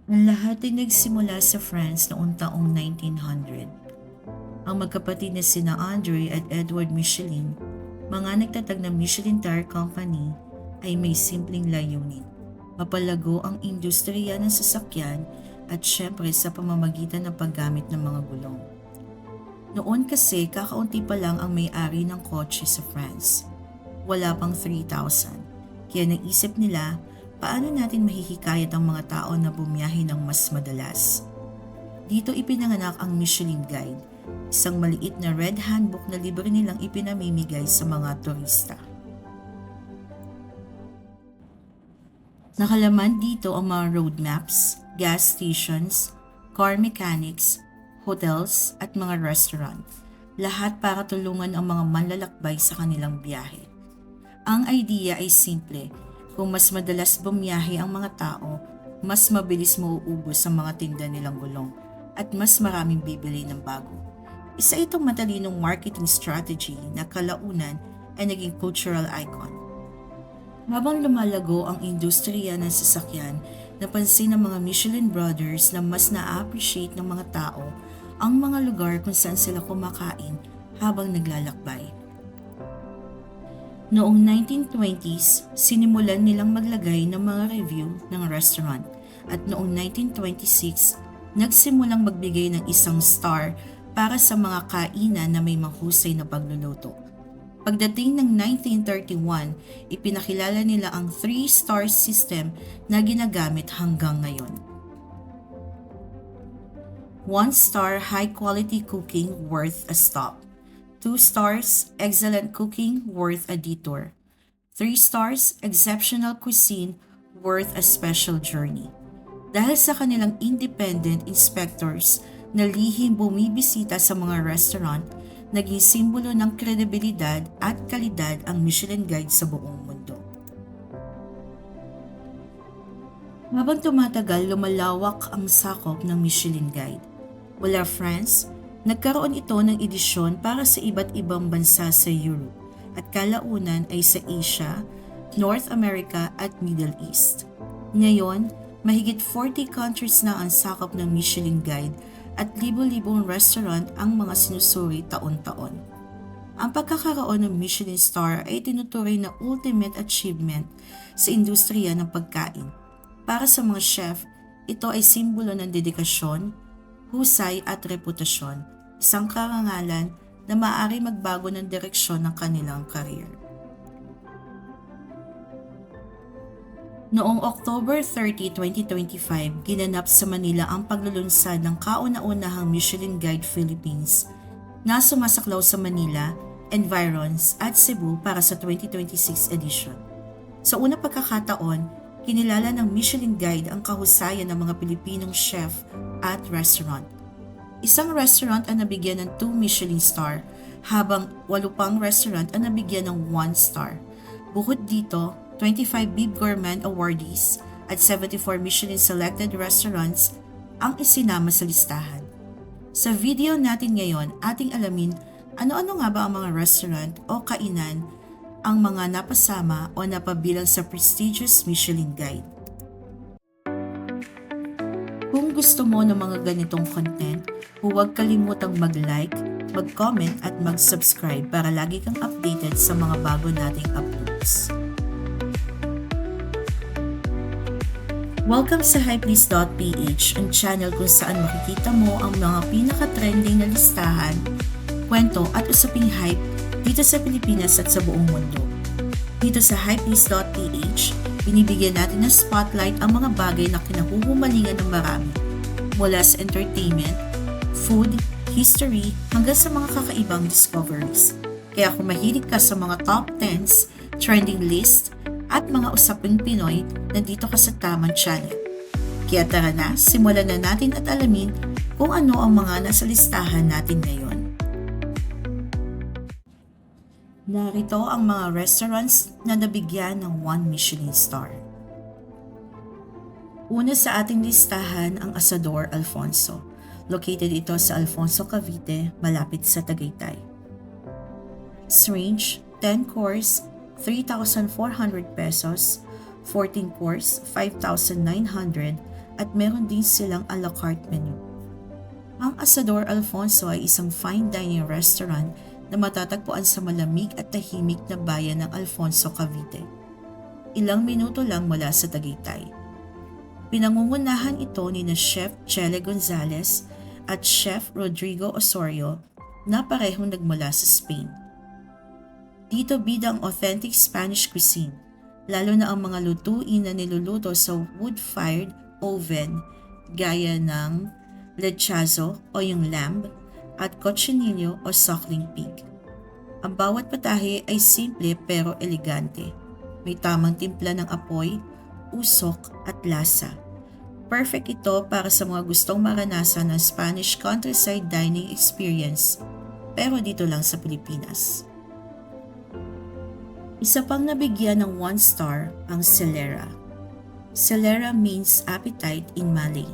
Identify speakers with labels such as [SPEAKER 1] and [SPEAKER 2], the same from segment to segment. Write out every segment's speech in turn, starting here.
[SPEAKER 1] Ang lahat ay nagsimula sa France noong taong 1900. Ang magkapatid na sina Andre at Edward Michelin, mga nagtatag ng Michelin Tire Company, ay may simpleng layunin. Mapalago ang industriya ng sasakyan at syempre sa pamamagitan ng paggamit ng mga gulong. Noon kasi kakaunti pa lang ang may-ari ng kotse sa France. Wala pang 3,000. Kaya naisip nila, paano natin mahihikayat ang mga tao na bumiyahe ng mas madalas? Dito ipinanganak ang Michelin Guide, isang maliit na red handbook na libre nilang ipinamimigay sa mga turista. Nakalaman dito ang mga road maps, gas stations, car mechanics, hotels at mga restaurant. Lahat para tulungan ang mga manlalakbay sa kanilang biyahe. Ang idea ay simple. Kung mas madalas bumiyahe ang mga tao, mas mabilis mauubos ang mga tinda nilang gulong at mas maraming bibili ng bago. Isa itong matalinong marketing strategy na kalaunan ay naging cultural icon. Habang lumalago ang industriya ng sasakyan, napansin ng mga Michelin Brothers na mas na-appreciate ng mga tao ang mga lugar kung saan sila kumakain habang naglalakbay. Noong 1920s, sinimulan nilang maglagay ng mga review ng restaurant at noong 1926, nagsimulang magbigay ng isang star para sa mga kainan na may mahusay na pagluluto. Pagdating ng 1931, ipinakilala nila ang 3-star system na ginagamit hanggang ngayon. 1-star high-quality cooking worth a stop. 2 stars, excellent cooking worth a detour. 3 stars, exceptional cuisine worth a special journey. Dahil sa kanilang independent inspectors na lihim bumibisita sa mga restaurant, naging simbolo ng kredibilidad at kalidad ang Michelin Guide sa buong mundo. Habang tumatagal, lumalawak ang sakop ng Michelin Guide. Mula France, nagkaroon ito ng edisyon para sa iba't ibang bansa sa Europe at kalaunan ay sa Asia, North America at Middle East. Ngayon, mahigit 40 countries na ang sakop ng Michelin Guide at libo-libong restaurant ang mga sinusuri taon-taon. Ang pagkakaroon ng Michelin Star ay tinuturing na ultimate achievement sa industriya ng pagkain. Para sa mga chef, ito ay simbolo ng dedikasyon, husay at reputasyon, isang karangalan na maaari magbago ng direksyon ng kanilang career. Noong October 30, 2025, ginanap sa Manila ang paglulunsad ng kauna-unahang Michelin Guide Philippines na sumasaklaw sa Manila, Environs at Cebu para sa 2026 edition. Sa unang pagkakataon, kinilala ng Michelin Guide ang kahusayan ng mga Pilipinong chef at restaurant. Isang restaurant ang nabigyan ng 2 Michelin star, habang 8 pang restaurant ang nabigyan ng 1 star. Bukod dito, 25 Bib Gourmand awardees at 74 Michelin selected restaurants ang isinama sa listahan. Sa video natin ngayon, ating alamin ano-ano nga ba ang mga restaurant o kainan ang mga napasama o napabilang sa prestigious Michelin Guide. Kung gusto mo ng mga ganitong content, huwag kalimutang mag-like, mag-comment at mag-subscribe para lagi kang updated sa mga bago nating uploads. Welcome sa Hypebeast.ph, ang channel kung saan makikita mo ang mga pinaka-trending na listahan, kwento at usaping hype dito sa Pilipinas at sa buong mundo. Dito sa Hypebeast.ph, binibigyan natin ng spotlight ang mga bagay na kinahuhumalingan ng marami, mula sa entertainment, food, history, hanggang sa mga kakaibang discoveries. Kaya kung mahilig ka sa mga top 10s, trending list, at mga usaping Pinoy, nandito ka sa tamang channel. Kaya tara na, simulan na natin at alamin kung ano ang mga nasa listahan natin ngayon. Narito ang mga restaurants na nabigyan ng 1 Michelin star. Una sa ating listahan ang Asador Alfonso. Located ito sa Alfonso, Cavite, malapit sa Tagaytay. Range, 10 course, 3,400 pesos, 14 course, 5,900, at meron din silang a la carte menu. Ang Asador Alfonso ay isang fine dining restaurant na matatagpuan sa malamig at tahimik na bayan ng Alfonso, Cavite. Ilang minuto lang mula sa Tagaytay. Pinangungunahan ito ni na Chef Chele Gonzalez at Chef Rodrigo Osorio na parehong nagmula sa Spain. Dito bida ang authentic Spanish cuisine, lalo na ang mga lutuin na niluluto sa wood-fired oven gaya ng lechazo o yung lamb at cochinillo o suckling pig. Ang bawat patahe ay simple pero elegante. May tamang timpla ng apoy, usok at lasa. Perfect ito para sa mga gustong maranasan ng Spanish countryside dining experience, pero dito lang sa Pilipinas. Isa pang nabigyan ng 1 star ang Celera. Celera means appetite in Malay.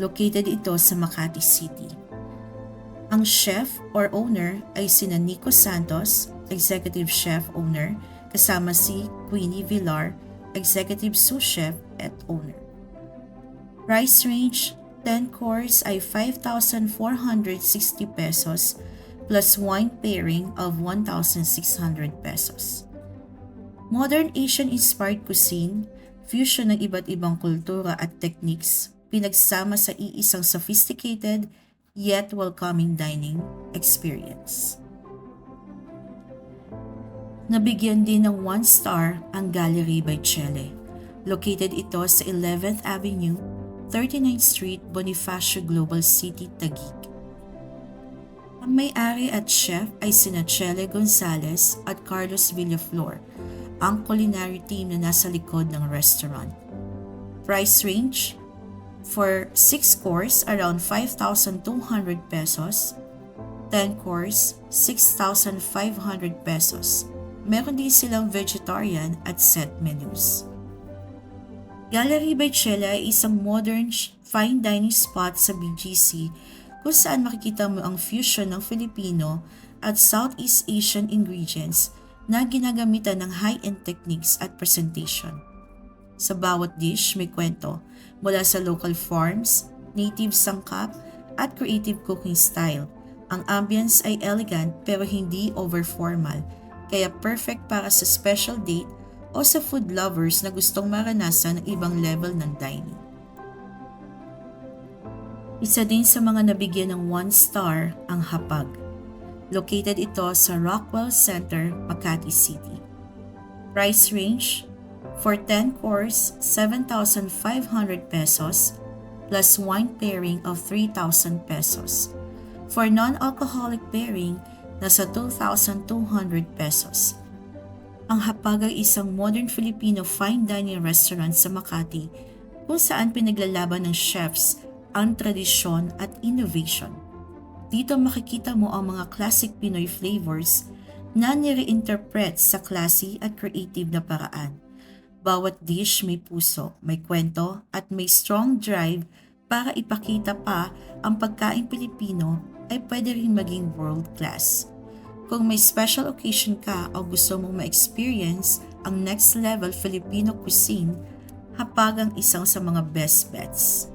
[SPEAKER 1] Located ito sa Makati City. Ang chef or owner ay sina Nico Santos, Executive Chef Owner, kasama si Queenie Villar, Executive Sous Chef at Owner. Price range, 10 course ay 5,460 pesos plus wine pairing of 1,600 pesos. Modern Asian-inspired cuisine, fusion ng iba't ibang kultura at techniques, pinagsama sa iisang sophisticated yet welcoming dining experience. Nabigyan din ng 1 star ang Gallery by Chele. Located ito sa 11th Avenue, 39th Street, Bonifacio Global City, Taguig. Ang may-ari at chef ay sina Chele Gonzalez at Carlos Villaflor, ang culinary team na nasa likod ng restaurant. Price range, for 6 course around 5,200 pesos, 10 course 6,500 pesos. Meron din silang vegetarian at set menus. Gallery by Chele ay isang modern fine dining spot sa BGC kung saan makikita mo ang fusion ng Filipino at Southeast Asian ingredients na ginagamitan ng high-end techniques at presentation. Sa bawat dish may kwento mula sa local farms, native sangkap at creative cooking style. Ang ambience ay elegant pero hindi over-formal, kaya perfect para sa special date o sa food lovers na gustong maranasan ng ibang level ng dining. Isa din sa mga nabigyan ng 1 star ang Hapag. Located ito sa Rockwell Center, Makati City. Price range, for 10 course, 7,500 pesos plus wine pairing of 3,000 pesos. For non-alcoholic pairing, nasa 2,200 pesos. Ang Hapag ay isang modern Filipino fine dining restaurant sa Makati kung saan pinaglalaban ng chefs ang tradisyon at innovation. Dito makikita mo ang mga classic Pinoy flavors na nire-interpret sa classy at creative na paraan. Bawat dish may puso, may kwento at may strong drive para ipakita pa ang pagkain Pilipino ay pwede rin maging world class. Kung may special occasion ka o gusto mong ma-experience ang next level Filipino cuisine, Hapag ang isang sa mga best bets.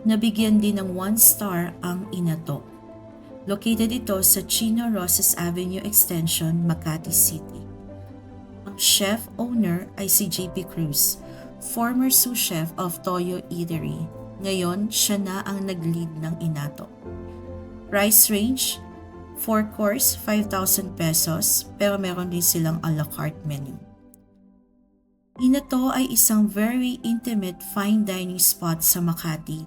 [SPEAKER 1] Nabigyan din ng 1 star ang Inato. Located ito sa Chino Rosas Avenue Extension, Makati City. Ang chef owner ay si JP Cruz, former sous chef of Toyo Eatery. Ngayon, siya na ang nag-lead ng Inato. Price range, 4 course 5,000 pesos pero meron din silang a la carte menu. Inato ay isang very intimate fine dining spot sa Makati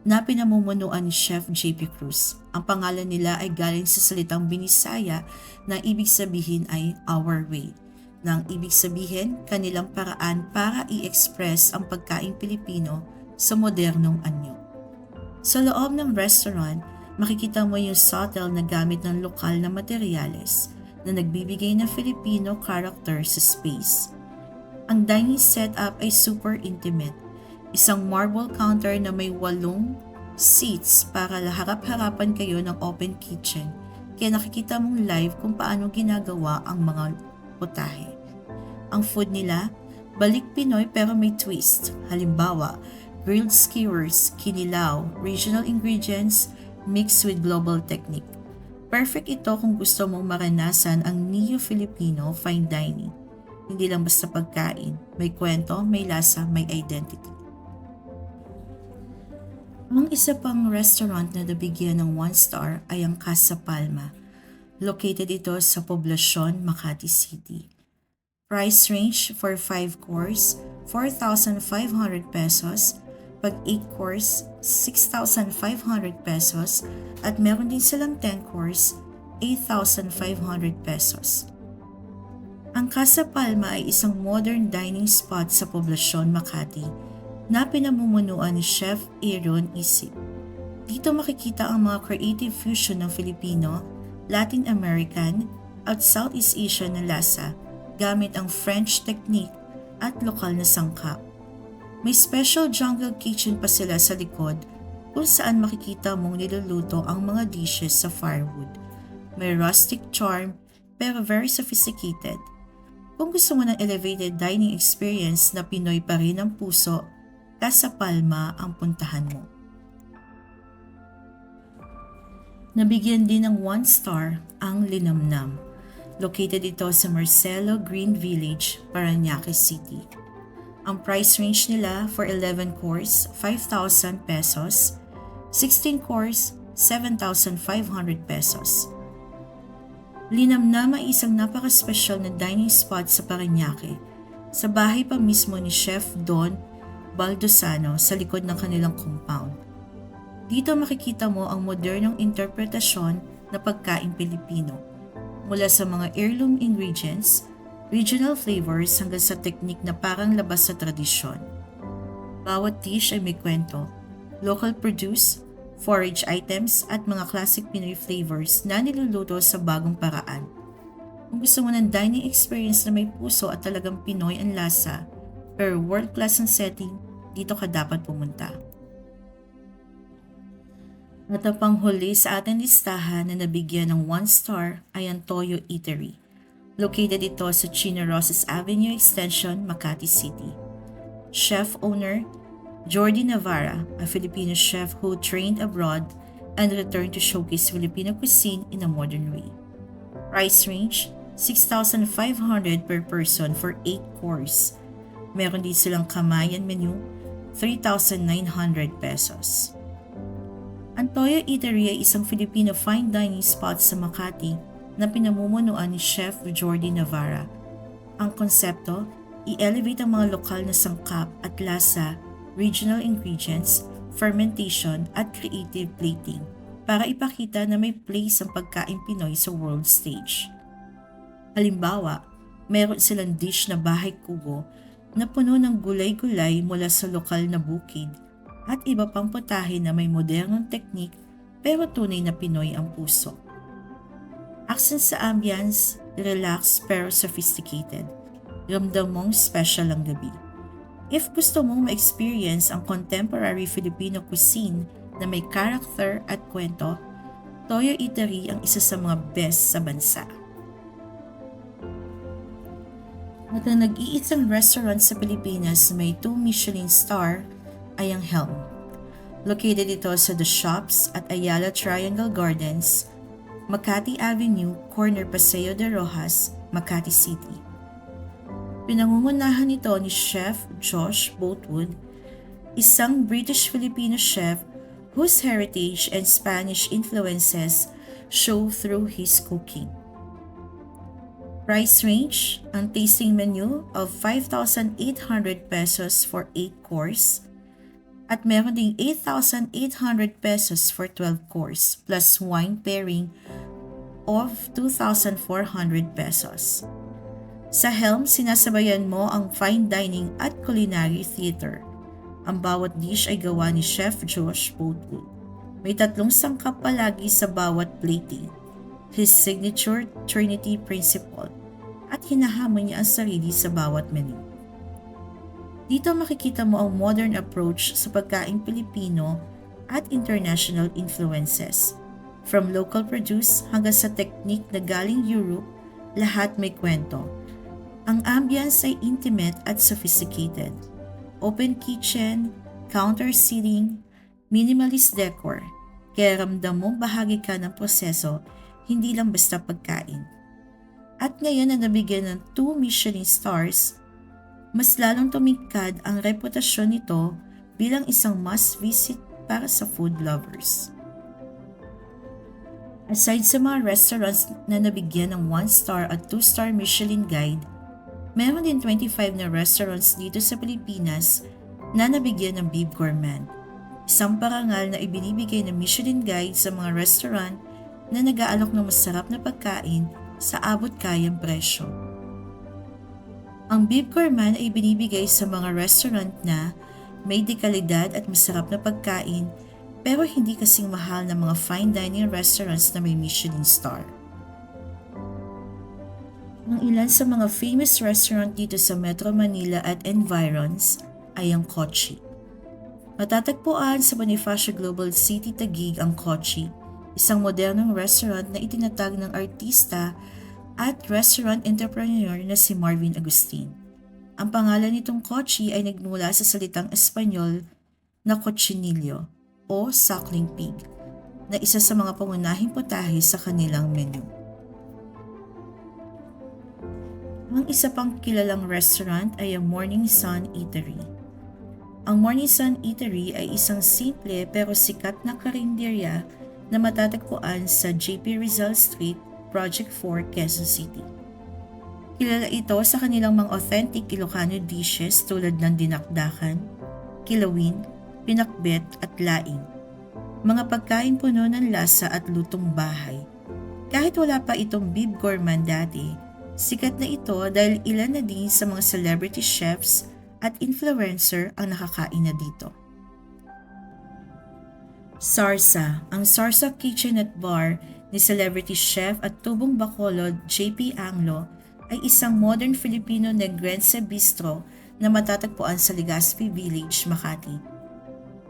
[SPEAKER 1] na pinamumunuan ni Chef JP Cruz. Ang pangalan nila ay galing sa salitang Binisaya na ibig sabihin ay our way. Nang ibig sabihin, kanilang paraan para i-express ang pagkaing Pilipino sa modernong anyo. Sa loob ng restaurant, makikita mo yung subtle na gamit ng lokal na materyales na nagbibigay ng Filipino character sa space. Ang dining setup ay super intimate. Isang marble counter na may 8 seats para harap-harapan kayo ng open kitchen, kaya nakikita mong live kung paano ginagawa ang mga putahe. Ang food nila, Balik Pinoy pero may twist. Halimbawa, grilled skewers, kinilaw, regional ingredients mixed with global technique. Perfect ito kung gusto mong maranasan ang Neo-Filipino fine dining. Hindi lang basta pagkain, may kwento, may lasa, may identity. Ang isa pang restaurant na nabigyan ng 1 star ay ang Casa Palma. Located ito sa Poblacion, Makati City. Price range for 5 course, 4,500 pesos. Pag 8 course, 6,500 pesos. At meron din silang 10 course, 8,500 pesos. Ang Casa Palma ay isang modern dining spot sa Poblacion, Makati na pinamumunuan ni Chef Aaron Isip. Dito makikita ang mga creative fusion ng Filipino, Latin American at Southeast Asian na lasa gamit ang French technique at lokal na sangkap. May special jungle kitchen pa sila sa likod kung saan makikita mong niluluto ang mga dishes sa firewood. May rustic charm pero very sophisticated. Kung gusto mo ng elevated dining experience na Pinoy pa rin ang puso, Casa Palma ang puntahan mo. Nabigyan din ng 1 star ang Linamnam. Located ito sa Marcelo Green Village, Parañaque City. Ang price range nila for 11 course, 5,000 pesos, 16 course, 7,500 pesos. Linamnam ay isang napaka-special na dining spot sa Parañaque. Sa bahay pa mismo ni Chef Don Baldosano sa likod ng kanilang compound. Dito makikita mo ang modernong interpretasyon na pagkain Pilipino. Mula sa mga heirloom ingredients, regional flavors hanggang sa teknik na parang labas sa tradisyon. Bawat dish ay may kwento, local produce, forage items at mga classic Pinoy flavors na niluluto sa bagong paraan. Kung gusto mo ng dining experience na may puso at talagang Pinoy ang lasa, pero world-class ang setting, dito ka dapat pumunta. At ang panghuli sa ating listahan na nabigyan ng 1 star ay ang Toyo Eatery. Located ito sa Chino Rosas Avenue Extension, Makati City. Chef-owner Jordi Navarra, a Filipino chef who trained abroad and returned to showcase Filipino cuisine in a modern way. Price range, 6,500 per person for 8 course. Meron din silang kamayan menu, 3,900 pesos. Ang Toyo Eatery ay isang Filipino fine dining spot sa Makati na pinamumunuan ni Chef Jordi Navarra. Ang konsepto, i-elevate ang mga lokal na sangkap at lasa, regional ingredients, fermentation at creative plating para ipakita na may place ang pagkain Pinoy sa world stage. Halimbawa, meron silang dish na bahay kubo na puno ng gulay-gulay mula sa lokal na bukid at iba pang putahe na may modernong teknik pero tunay na Pinoy ang puso. Accent sa ambience, relaxed pero sophisticated. Ramdam mong special ang gabi. If gusto mong ma-experience ang contemporary Filipino cuisine na may character at kwento, Toyo Eatery ang isa sa mga best sa bansa. At ang nag-iisang restaurant sa Pilipinas na may 2 Michelin star ay ang Helm. Located ito sa The Shops at Ayala Triangle Gardens, Makati Avenue, corner Paseo de Rojas, Makati City. Pinangungunahan ito ni Chef Josh Boatwood, isang British-Filipino chef whose heritage and Spanish influences show through his cooking. Price range, ang tasting menu of 5,800 pesos for 8 course at meron ding 8,800 pesos for 12 course plus wine pairing of 2,400 pesos. Sa Helm, sinasabayan mo ang fine dining at culinary theater. Ang bawat dish ay gawa ni Chef Josh Boatwood. May 3 sangkap palagi sa bawat plating. His signature Trinity Principle at hinahamon niya ang sarili sa bawat menu. Dito makikita mo ang modern approach sa pagkain Pilipino at international influences. From local produce hanggang sa technique na galing Europe, lahat may kwento. Ang ambience ay intimate at sophisticated. Open kitchen, counter seating, minimalist decor. Kaya ramdam mong bahagi ka ng proseso, hindi lang basta pagkain. At ngayon na nabigyan ng 2 Michelin stars, mas lalong tumingkad ang reputasyon nito bilang isang must-visit para sa food lovers. Aside sa mga restaurants na nabigyan ng 1-star at 2-star Michelin Guide, meron din 25 na restaurants dito sa Pilipinas na nabigyan ng Bib Gourmand, isang parangal na ibinibigay ng Michelin Guide sa mga restaurant na nag-aalok ng masarap na pagkain sa abot-kayang presyo. Ang Bib Gourmand ay binibigay sa mga restaurant na may dekalidad at masarap na pagkain pero hindi kasing mahal ng mga fine dining restaurants na may Michelin star. Ang ilan sa mga famous restaurant dito sa Metro Manila at environs ay ang Kochi. Matatagpuan sa Bonifacio Global City Taguig ang Kochi, isang modernong restaurant na itinatag ng artista at restaurant entrepreneur na si Marvin Agustin. Ang pangalan nitong Kochi ay nagmula sa salitang Espanyol na cochinillo o suckling pig, na isa sa mga pangunahing putahe sa kanilang menu. Ang isa pang kilalang restaurant ay ang Morning Sun Eatery. Ang Morning Sun Eatery ay isang simple pero sikat na karinderya na matatagpuan sa JP Rizal Street, Project 4, Quezon City. Kilala ito sa kanilang mga authentic Ilocano dishes tulad ng dinakdakan, kilawin, pinakbet at laing. Mga pagkain puno ng lasa at lutong bahay. Kahit wala pa itong Bib Gourmand dati, sikat na ito dahil ilan na din sa mga celebrity chefs at influencer ang nakakain na dito. Sarsa, ang Sarsa Kitchen at Bar ni celebrity chef at tubong Bacolod JP Anglo ay isang modern Filipino Negrense bistro na matatagpuan sa Legazpi Village, Makati.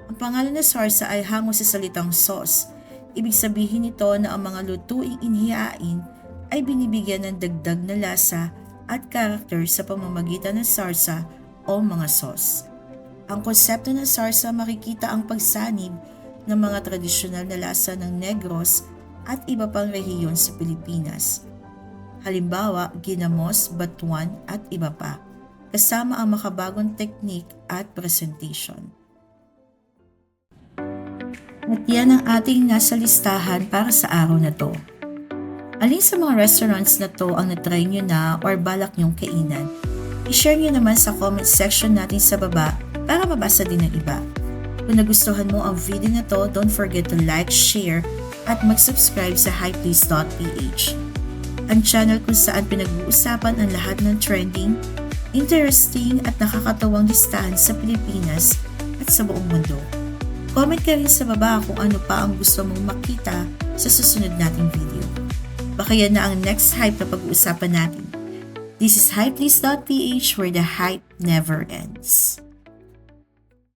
[SPEAKER 1] Ang pangalan na Sarsa ay hango sa salitang sauce. Ibig sabihin nito na ang mga lutuing inihain ay binibigyan ng dagdag na lasa at karakter sa pamamagitan ng sarsa o mga sauce. Ang konsepto ng sarsa makikita ang pagsanib ng mga tradisyonal na lasa ng Negros at iba pang rehiyon sa Pilipinas. Halimbawa, ginamos, batuan at iba pa, kasama ang makabagong teknik at presentation. At yan ang ating nasa listahan para sa araw na to. Alin sa mga restaurants na to ang natry nyo na or balak nyong kainan? I-share nyo naman sa comment section natin sa baba para mabasa din ng iba. Kung nagustuhan mo ang video na to, don't forget to like, share, at mag-subscribe sa highplace.ph. Ang channel kung saan pinag-uusapan ang lahat ng trending, interesting at nakakatawang listahan sa Pilipinas at sa buong mundo. Comment ka rin sa baba kung ano pa ang gusto mong makita sa susunod nating video. Baka yan na ang next hype na pag-uusapan natin. This is highplace.ph where the hype never ends.